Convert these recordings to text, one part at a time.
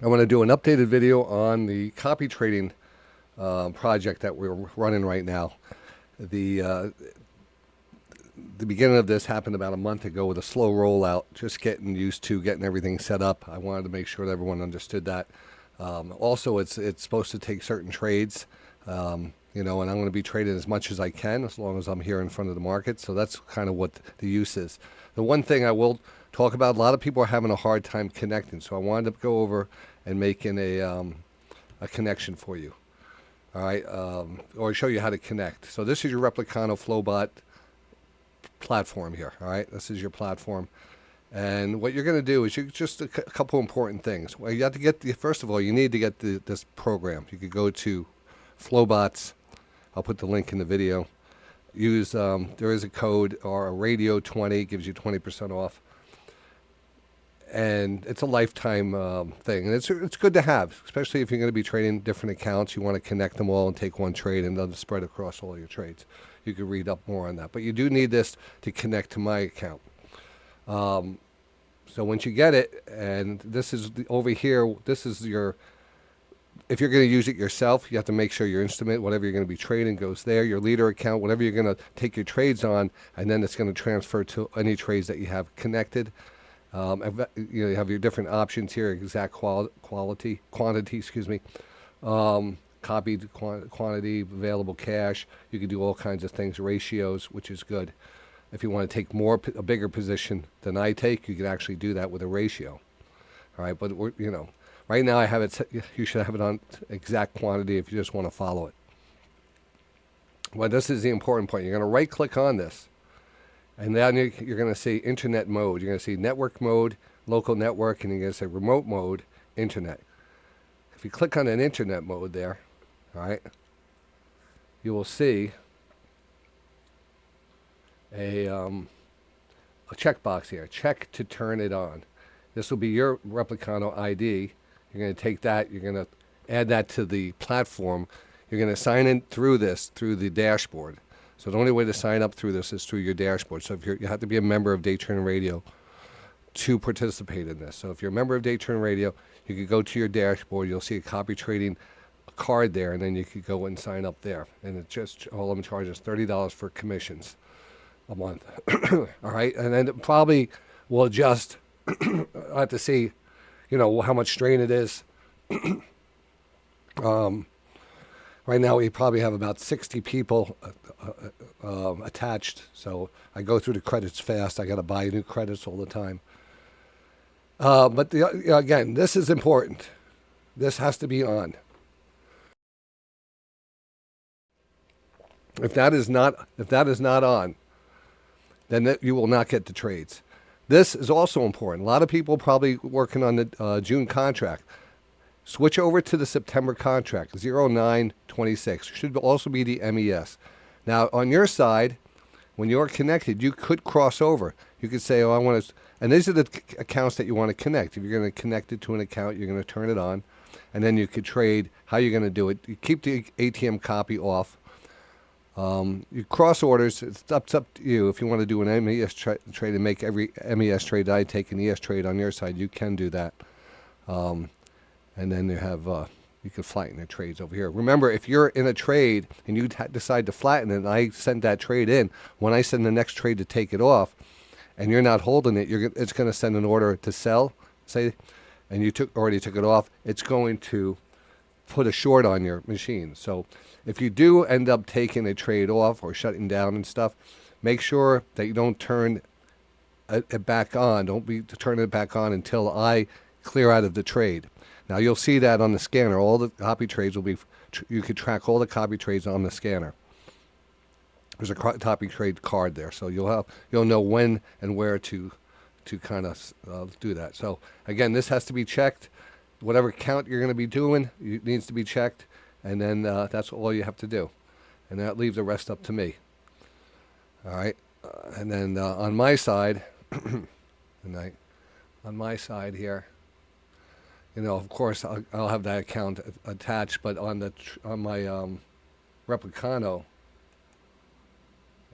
I want to do an updated video on the copy trading project that we're running right now. The beginning of this happened about a month ago with a slow rollout, just getting used to getting everything set up. I wanted to make sure that everyone understood that. Also, it's supposed to take certain trades, and I'm going to be trading as much as I can as long as I'm here in front of the market. So that's kind of what the use is. The one thing I will talk about, a lot of people are having a hard time connecting, so I wanted to go over and making a connection for you. All right, or show you how to connect. So this is your Replikanto FlowBot platform here. All right, this is your platform, and what you're going to do is just a couple important things. Well, you have to get first of all, you need to get this program. You could go to FlowBots. I'll put the link in the video. Use there is a code or a RADIO20, gives you 20% off. And it's a lifetime thing, and it's good to have, especially if you're going to be trading different accounts. You want to connect them all and take one trade and then spread across all your trades. You can read up more on that, but you do need this to connect to my account. So once you get it, and this is over here, this is your. If you're going to use it yourself, you have to make sure your instrument, whatever you're going to be trading, goes there. Your leader account, whatever you're going to take your trades on, and then it's going to transfer to any trades that you have connected. You have your different options here, exact quantity, excuse me, copied quantity, available cash. You can do all kinds of things, ratios, which is good. If you want to take a bigger position than I take, you can actually do that with a ratio. All right, but right now I have it. You should have it on exact quantity if you just want to follow it. Well, this is the important point. You're going to right-click on this. And then you're going to see internet mode. You're going to see network mode, local network, and you're going to say remote mode, internet. If you click on an internet mode there, all right, you will see a checkbox here. Check to turn it on. This will be your Replikanto ID. You're going to take that. You're going to add that to the platform. You're going to sign in through the dashboard. So the only way to sign up through this is through your dashboard. So if you have to be a member of Day Trading Radio to participate in this. So if you're a member of Day Trading Radio, you could go to your dashboard. You'll see a copy trading card there, and then you could go and sign up there. And it just all I'm charging is $30 for commissions a month. All right, and then it probably will adjust. I have to see, how much strain it is. Right now, we probably have about 60 people attached, so I go through the credits fast. I got to buy new credits all the time. But again, this is important. This has to be on. If that is not on, then you will not get the trades. This is also important. A lot of people probably working on the June contract. Switch over to the September contract, 0926. Should also be the MES. Now, on your side, when you're connected, you could cross over. You could say, I want to, and these are the accounts that you want to connect. If you're going to connect it to an account, you're going to turn it on, and then you could trade. How you're going to do it, you keep the ATM copy off. You cross orders, it's up to you. If you want to do an MES trade and make every MES trade that I take an ES trade on your side, you can do that. And then you have you can flatten the trades over here. Remember, if you're in a trade and you decide to flatten it, and I send that trade in, when I send the next trade to take it off, and you're not holding it, it's going to send an order to sell, say, and you already took it off. It's going to put a short on your machine. So if you do end up taking a trade off or shutting down and stuff, make sure that you don't turn it back on. Don't be turning it back on until I clear out of the trade. Now you'll see that on the scanner. All the copy trades will be. You could track all the copy trades on the scanner. There's a copy trade card there, so you'll know when and where to kind of do that. So again, this has to be checked. Whatever count you're going to be doing, it needs to be checked, and then that's all you have to do, and that leaves the rest up to me. All right, and then on my side, on my side here. Of course, I'll have that account attached, but on my Replikanto,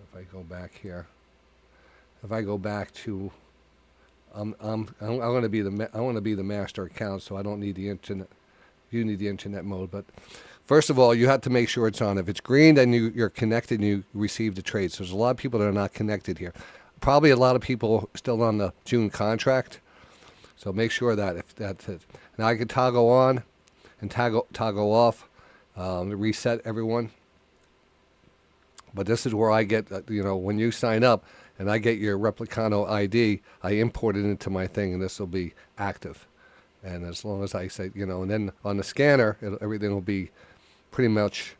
if I go back here, if I go back to I'm going to be I want to be the master account, so I don't need the internet. You need the internet mode, but first of all, you have to make sure it's on. If it's green, then you're connected and you receive the trade. So there's a lot of people that are not connected here. Probably a lot of people still on the June contract. So make sure that if that's it. Now I can toggle on and toggle off to reset everyone. But this is where I get, when you sign up and I get your Replikanto ID, I import it into my thing and this will be active. And as long as I say, and then on the scanner, everything will be pretty much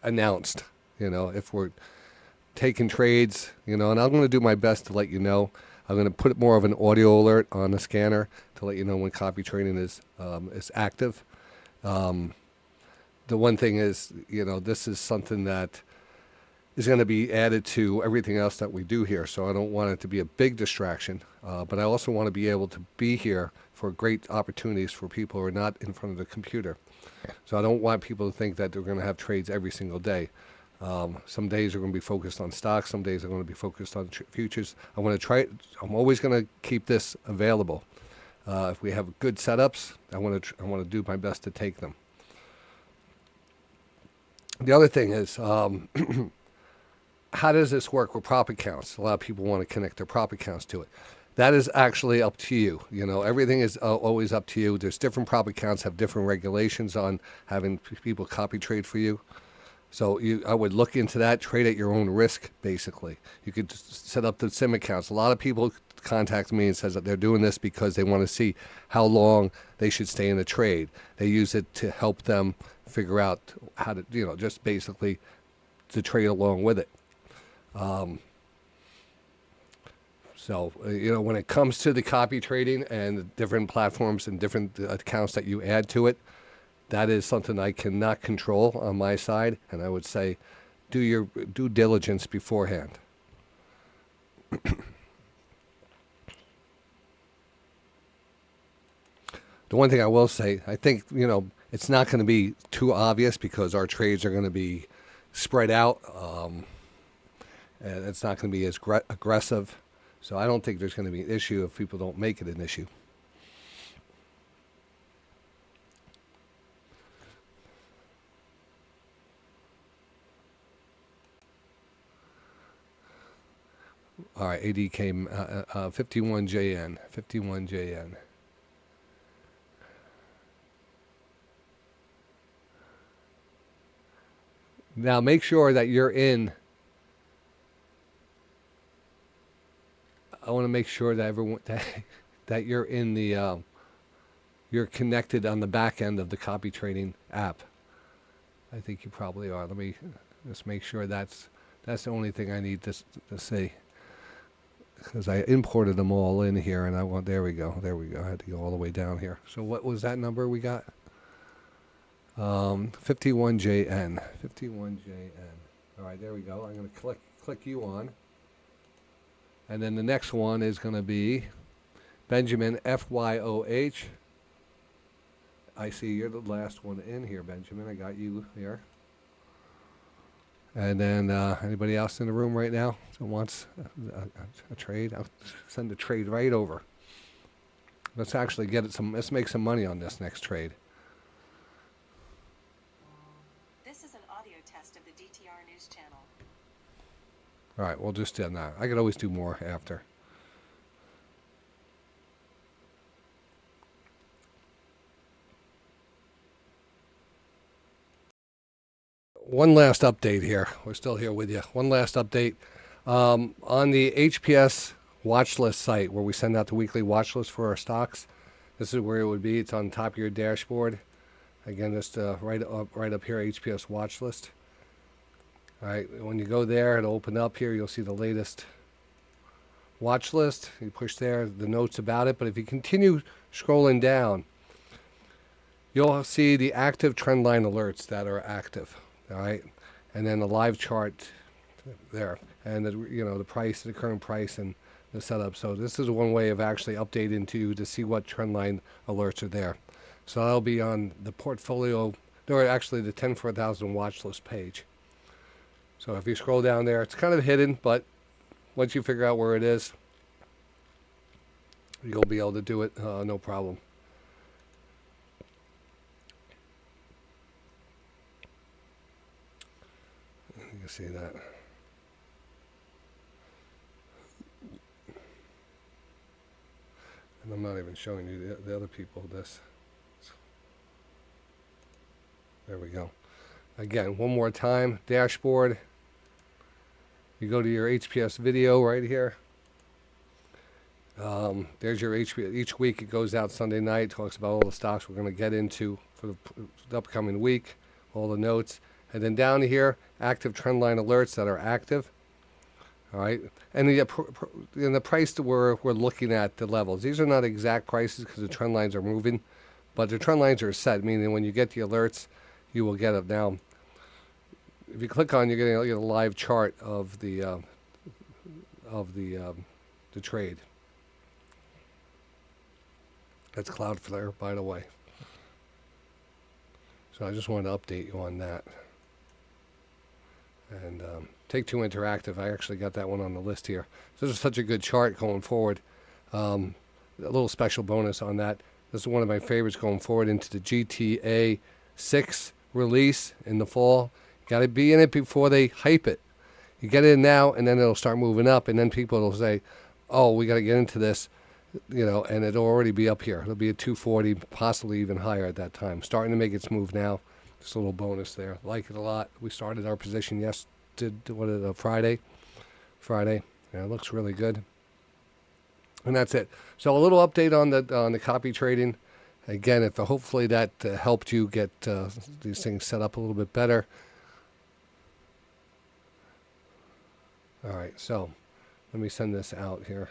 announced, if we're taking trades, and I'm going to do my best to let you know. I'm going to put more of an audio alert on the scanner to let you know when copy trading is active. The one thing is, this is something that is going to be added to everything else that we do here. So I don't want it to be a big distraction, but I also want to be able to be here for great opportunities for people who are not in front of the computer. So I don't want people to think that they're going to have trades every single day. Some days are going to be focused on stocks. Some days are going to be focused on futures. I'm always going to keep this available. If we have good setups, I want to do my best to take them. The other thing is, how does this work with prop accounts? A lot of people want to connect their prop accounts to it. That is actually up to you. Everything is always up to you. There's different prop accounts have different regulations on having people copy trade for you. So I would look into that, trade at your own risk, basically. You could set up the SIM accounts. A lot of people contact me and says that they're doing this because they want to see how long they should stay in a trade. They use it to help them figure out how to, just basically to trade along with it. So, when it comes to the copy trading and the different platforms and different accounts that you add to it, that is something I cannot control on my side. And I would say do your due diligence beforehand. The one thing I will say, I think, it's not going to be too obvious because our trades are going to be spread out. And it's not going to be as aggressive. So I don't think there's going to be an issue if people don't make it an issue. All right, AD came 51JN, 51JN. Now make sure that you're in. I want to make sure that everyone that you're in the you're connected on the back end of the copy trading app. I think you probably are. Let me just make sure that's the only thing I need to see, because I imported them all in here and there we go. I had to go all the way down here. So what was that number we got? 51JN. 51JN. All right, there we go. I'm going to click you on. And then the next one is going to be Benjamin FYOH. I see you're the last one in here, Benjamin. I got you here. And then anybody else in the room right now that wants a trade? I'll send a trade right over. Let's actually let's make some money on this next trade. This is an audio test of the DTR News channel. All right, we'll just do that. I could always do more after. One last update here. We're still here with you. One last update. On the HPS Watchlist site, where we send out the weekly watch list for our stocks, this is where it would be. It's on top of your dashboard. Again, just right up here, HPS Watchlist. All right, when you go there, it'll open up here. You'll see the latest watch list. You push there, the notes about it. But if you continue scrolling down, you'll see the active trend line alerts that are active. All right, and then the live chart there, and the price, the current price, and the setup. So this is one way of actually updating to see what trend line alerts are there. So that'll be on the portfolio, or actually the 10-4000 watch list page. So if you scroll down there, it's kind of hidden, but once you figure out where it is, you'll be able to do it no problem. You can see that. And I'm not even showing you the other people this. There we go. Again, one more time, dashboard. You go to your HPS video right here. There's your HPS. Each week it goes out Sunday night, talks about all the stocks we're going to get into for the upcoming week, all the notes. And then down here, active trendline alerts that are active. All right. And the price that we're looking at, the levels. These are not exact prices because the trend lines are moving, but the trend lines are set, meaning when you get the alerts, you will get it. Now, if you click on, you're getting a live chart of the trade. That's Cloudflare, by the way. So I just wanted to update you on that. And Take-Two Interactive, I actually got that one on the list here. So this is such a good chart going forward. A little special bonus on that. This is one of my favorites going forward into the GTA 6 release in the fall. You got to be in it before they hype it. You get in now, and then it'll start moving up, and then people will say, oh, we got to get into this, and it'll already be up here. It'll be at 240, possibly even higher at that time. Starting to make its move now. Just a little bonus there. Like it a lot. We started our position Friday. Yeah, it looks really good. And that's it. So a little update on the copy trading. Again, if hopefully that helped you get these things set up a little bit better. All right, so let me send this out here.